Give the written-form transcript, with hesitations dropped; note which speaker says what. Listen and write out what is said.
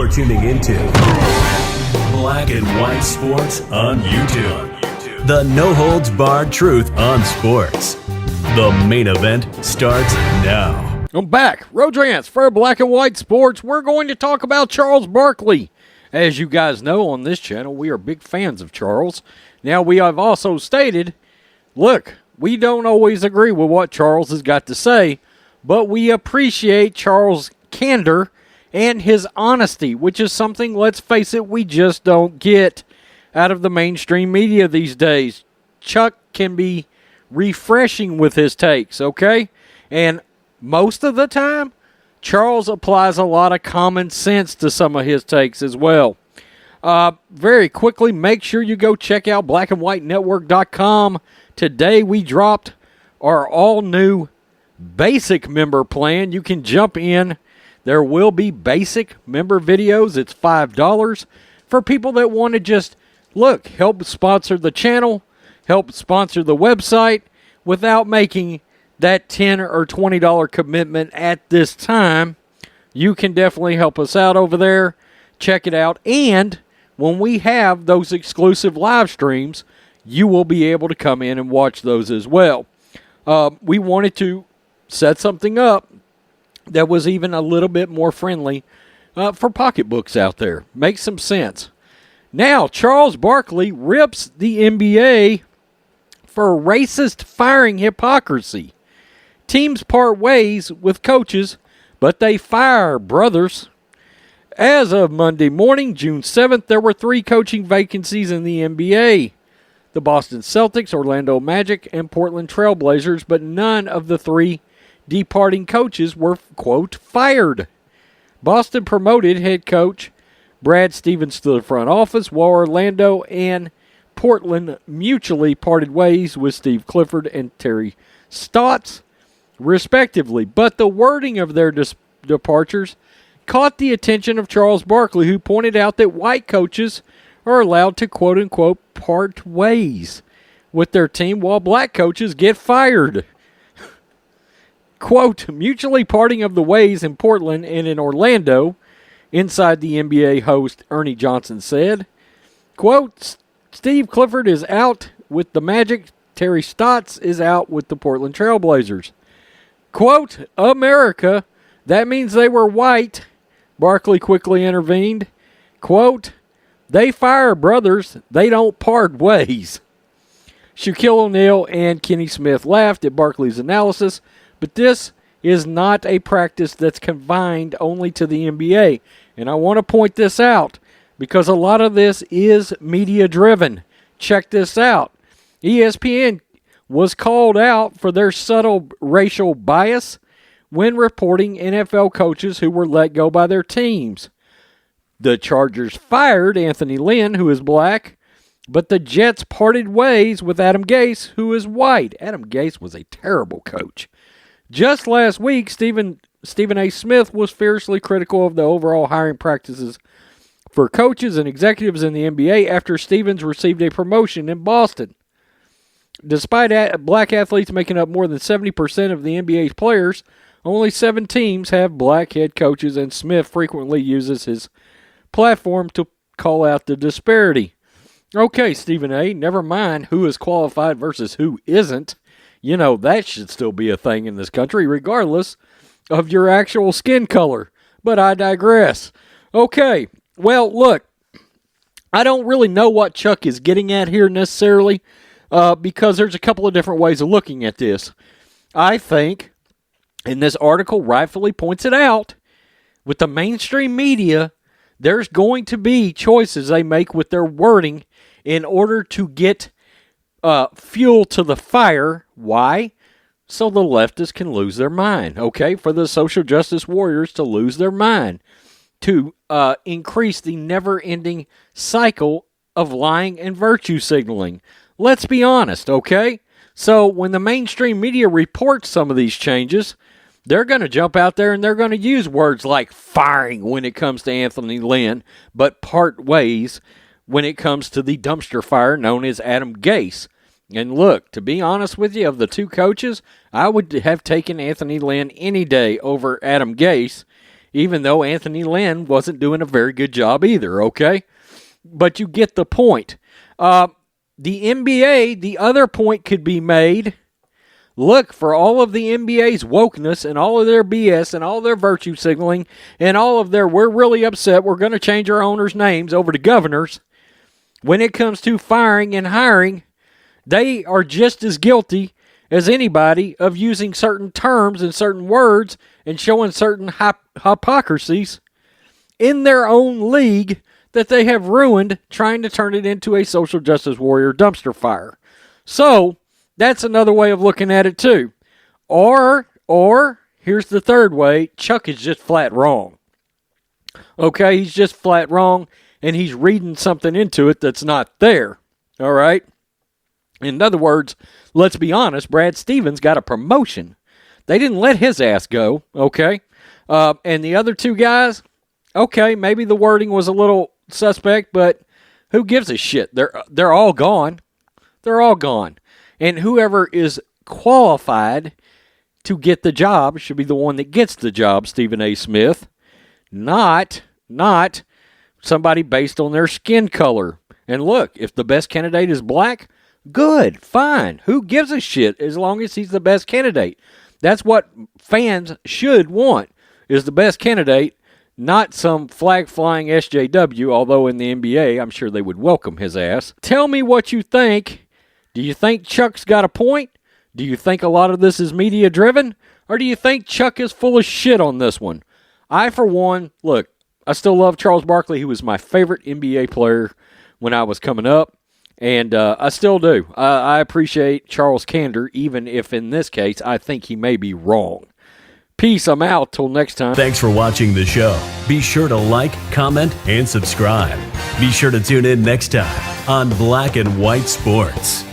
Speaker 1: You're tuning into Black and White Sports on YouTube. The no-holds-barred truth on sports. The main event starts now.
Speaker 2: I'm back. Road Rants for Black and White Sports. We're going to talk about Charles Barkley. As you guys know on this channel, we are big fans of Charles. Now, we have also stated, look, we don't always agree with what Charles has got to say, but we appreciate Charles' candor and his honesty, which is something, let's face it, we just don't get out of the mainstream media these days. Chuck can be refreshing with his takes, okay? And most of the time, Charles applies a lot of common sense to some of his takes as well. Very quickly, make sure you go check out blackandwhitenetwork.com. Today we dropped our all-new basic member plan. You can jump in. There will be basic member videos. It's $5 for people that want to just, look, help sponsor the channel, help sponsor the website without making that $10 or $20 commitment at this time. You can definitely help us out over there. Check it out. And when we have those exclusive live streams, you will be able to come in and watch those as well. We wanted to set something up that was even a little bit more friendly for pocketbooks out there. Makes some sense. Now, Charles Barkley rips the NBA for racist firing hypocrisy. Teams part ways with coaches, but they fire brothers. As of Monday morning, June 7th, there were 3 coaching vacancies in the NBA. The Boston Celtics, Orlando Magic, and Portland Trail Blazers, but none of the 3 departing coaches were, quote, fired. Boston promoted head coach Brad Stevens to the front office, while Orlando and Portland mutually parted ways with Steve Clifford and Terry Stotts, respectively. But the wording of their departures caught the attention of Charles Barkley, who pointed out that white coaches are allowed to, quote-unquote, part ways with their team while black coaches get fired. Quote, mutually parting of the ways in Portland and in Orlando, inside the NBA host Ernie Johnson said, quote, Steve Clifford is out with the Magic, Terry Stotts is out with the Portland Trail Blazers. Quote, America, that means they were white, Barkley quickly intervened. Quote, they fire brothers, they don't part ways. Shaquille O'Neal and Kenny Smith laughed at Barkley's analysis, but this is not a practice that's confined only to the NBA. And I want to point this out because a lot of this is media-driven. Check this out. ESPN was called out for their subtle racial bias when reporting NFL coaches who were let go by their teams. The Chargers fired Anthony Lynn, who is black, but the Jets parted ways with Adam Gase, who is white. Adam Gase was a terrible coach. Just last week, Stephen A. Smith was fiercely critical of the overall hiring practices for coaches and executives in the NBA after Stevens received a promotion in Boston. Despite black athletes making up more than 70% of the NBA's players, only 7 teams have black head coaches, and Smith frequently uses his platform to call out the disparity. Okay, Stephen A., never mind who is qualified versus who isn't. You know, that should still be a thing in this country, regardless of your actual skin color. But I digress. Okay, well, look, I don't really know what Chuck is getting at here necessarily, because there's a couple of different ways of looking at this. I think, and this article rightfully points it out, with the mainstream media, there's going to be choices they make with their wording in order to get fuel to the fire. Why? So the leftists can lose their mind, okay? For the social justice warriors to lose their mind, to increase the never-ending cycle of lying and virtue signaling. Let's be honest, okay? So when the mainstream media reports some of these changes, they're going to jump out there and they're going to use words like firing when it comes to Anthony Lynn, but part ways when it comes to the dumpster fire known as Adam Gase. And look, to be honest with you, of the 2 coaches, I would have taken Anthony Lynn any day over Adam Gase even though Anthony Lynn wasn't doing a very good job either, okay? But you get the point. The NBA, the other point could be made, look, for all of the NBA's wokeness and all of their BS and all their virtue signaling and all of their we're really upset, we're going to change our owners' names over to governors, when it comes to firing and hiring, they are just as guilty as anybody of using certain terms and certain words and showing certain hypocrisies in their own league that they have ruined, trying to turn it into a social justice warrior dumpster fire. So that's another way of looking at it too. Or here's the third way, Chuck is just flat wrong. Okay, he's just flat wrong, and he's reading something into it that's not there. All right? In other words, let's be honest, Brad Stevens got a promotion. They didn't let his ass go, okay? And the other two guys, okay, maybe the wording was a little suspect, but who gives a shit? They're all gone. They're all gone. And whoever is qualified to get the job should be the one that gets the job, Stephen A. Smith, not somebody based on their skin color. And look, if the best candidate is black, good, fine. Who gives a shit as long as he's the best candidate? That's what fans should want, is the best candidate, not some flag-flying SJW, although in the NBA, I'm sure they would welcome his ass. Tell me what you think. Do you think Chuck's got a point? Do you think a lot of this is media-driven? Or do you think Chuck is full of shit on this one? I, for one, look, I still love Charles Barkley. He was my favorite NBA player when I was coming up. And I still do. I appreciate Charles' candor, even if in this case I think he may be wrong. Peace. I'm out. Till next time.
Speaker 1: Thanks for watching the show. Be sure to like, comment, and subscribe. Be sure to tune in next time on Black and White Sports.